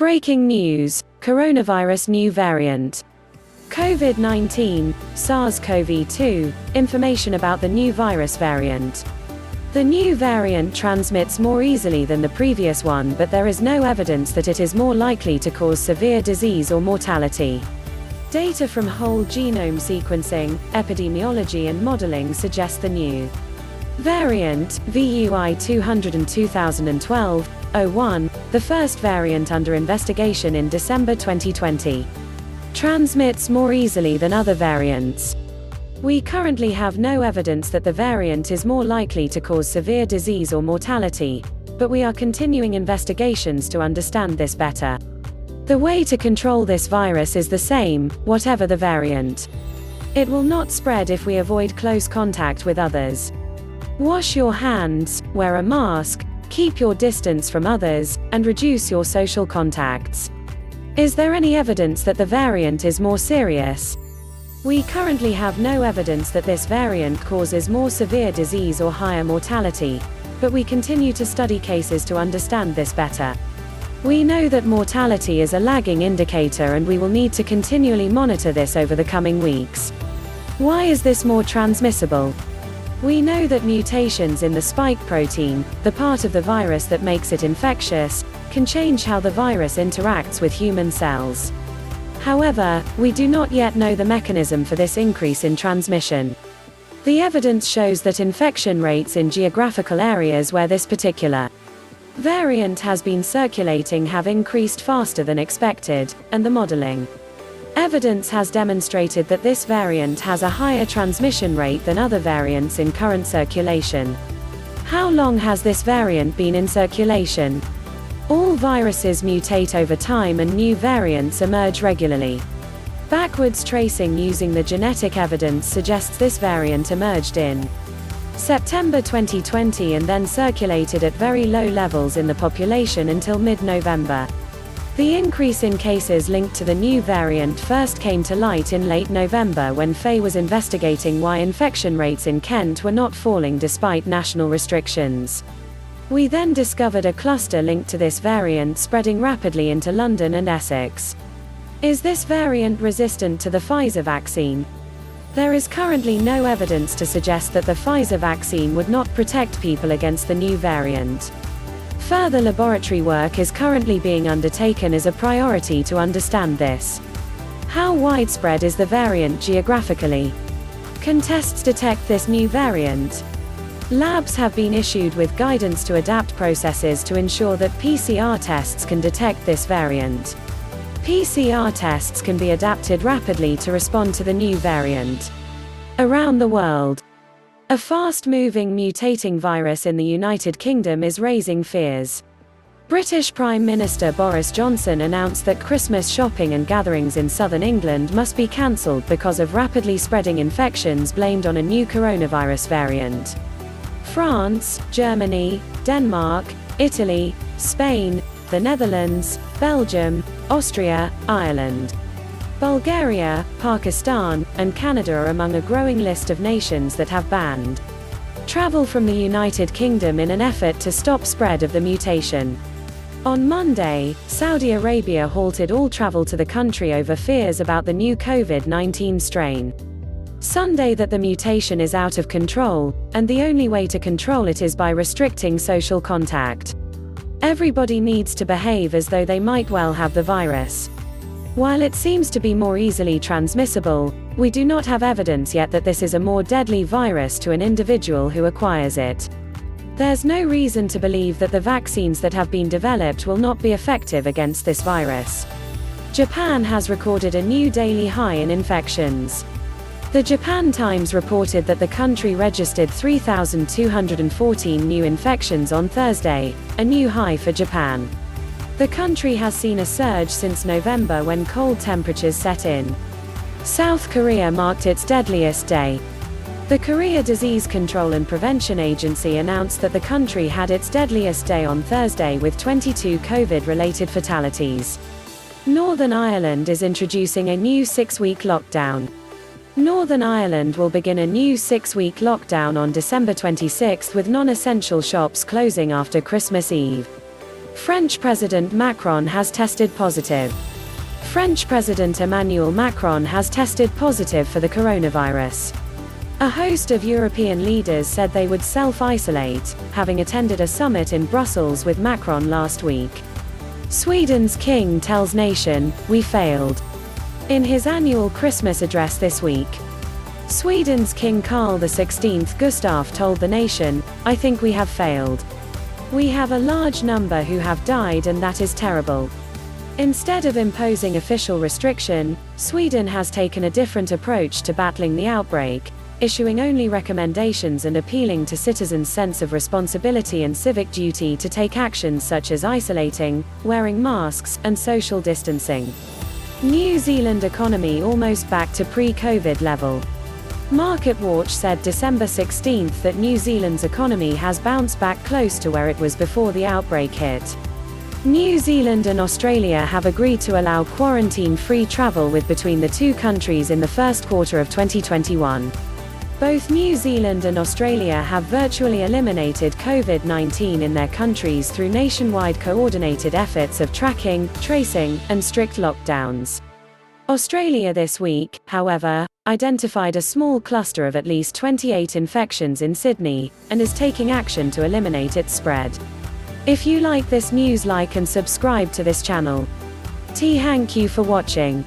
Breaking news: coronavirus new variant. COVID-19, SARS-CoV-2, information about the new virus variant. The new variant transmits more easily than the previous one, but there is no evidence that it is more likely to cause severe disease or mortality. Data from whole genome sequencing, epidemiology and modeling suggest the new variant, VUI 200-2012-01, the first variant under investigation in December 2020, transmits more easily than other variants. We currently have no evidence that the variant is more likely to cause severe disease or mortality, but we are continuing investigations to understand this better. The way to control this virus is the same, whatever the variant. It will not spread if we avoid close contact with others. Wash your hands, wear a mask, keep your distance from others, and reduce your social contacts. Is there any evidence that the variant is more serious? We currently have no evidence that this variant causes more severe disease or higher mortality, but we continue to study cases to understand this better. We know that mortality is a lagging indicator, and we will need to continually monitor this over the coming weeks. Why is this more transmissible? We know that mutations in the spike protein, the part of the virus that makes it infectious, can change how the virus interacts with human cells. However, we do not yet know the mechanism for this increase in transmission. The evidence shows that infection rates in geographical areas where this particular variant has been circulating have increased faster than expected, and the modeling evidence has demonstrated that this variant has a higher transmission rate than other variants in current circulation. How long has this variant been in circulation? All viruses mutate over time and new variants emerge regularly. Backwards tracing using the genetic evidence suggests this variant emerged in September 2020 and then circulated at very low levels in the population until mid-November. The increase in cases linked to the new variant first came to light in late November when Faye was investigating why infection rates in Kent were not falling despite national restrictions. We then discovered a cluster linked to this variant spreading rapidly into London and Essex. Is this variant resistant to the Pfizer vaccine? There is currently no evidence to suggest that the Pfizer vaccine would not protect people against the new variant. Further laboratory work is currently being undertaken as a priority to understand this. How widespread is the variant geographically? Can tests detect this new variant? Labs have been issued with guidance to adapt processes to ensure that PCR tests can detect this variant. PCR tests can be adapted rapidly to respond to the new variant. Around the world, a fast-moving mutating virus in the United Kingdom is raising fears. British Prime Minister Boris Johnson announced that Christmas shopping and gatherings in southern England must be cancelled because of rapidly spreading infections blamed on a new coronavirus variant. France, Germany, Denmark, Italy, Spain, the Netherlands, Belgium, Austria, Ireland, Bulgaria, Pakistan, and Canada are among a growing list of nations that have banned travel from the United Kingdom in an effort to stop spread of the mutation. On Monday, Saudi Arabia halted all travel to the country over fears about the new COVID-19 strain. Sunday that the mutation is out of control, and the only way to control it is by restricting social contact. Everybody needs to behave as though they might well have the virus. While it seems to be more easily transmissible, we do not have evidence yet that this is a more deadly virus to an individual who acquires it. There's no reason to believe that the vaccines that have been developed will not be effective against this virus. Japan has recorded a new daily high in infections. The Japan Times reported that the country registered 3,214 new infections on Thursday, a new high for Japan. The country has seen a surge since November when cold temperatures set in. South Korea marked its deadliest day. The Korea Disease Control and Prevention Agency announced that the country had its deadliest day on Thursday with 22 COVID-related fatalities. Northern Ireland is introducing a new 6-week lockdown. Northern Ireland will begin a new 6-week lockdown on December 26 with non-essential shops closing after Christmas Eve. French President Macron has tested positive. French President Emmanuel Macron has tested positive for the coronavirus. A host of European leaders said they would self-isolate, having attended a summit in Brussels with Macron last week. Sweden's king tells nation, "We failed." In his annual Christmas address this week, Sweden's King Carl XVI Gustaf told the nation, "I think we have failed. We have a large number who have died and that is terrible." Instead of imposing official restriction, Sweden has taken a different approach to battling the outbreak, issuing only recommendations and appealing to citizens' sense of responsibility and civic duty to take actions such as isolating, wearing masks, and social distancing. New Zealand economy almost back to pre-COVID level. MarketWatch said December 16 that New Zealand's economy has bounced back close to where it was before the outbreak hit. New Zealand and Australia have agreed to allow quarantine-free travel with between the two countries in the first quarter of 2021. Both New Zealand and Australia have virtually eliminated COVID-19 in their countries through nationwide coordinated efforts of tracking, tracing, and strict lockdowns. Australia this week, however, identified a small cluster of at least 28 infections in Sydney, and is taking action to eliminate its spread. If you like this news, like and subscribe to this channel. Thank you for watching.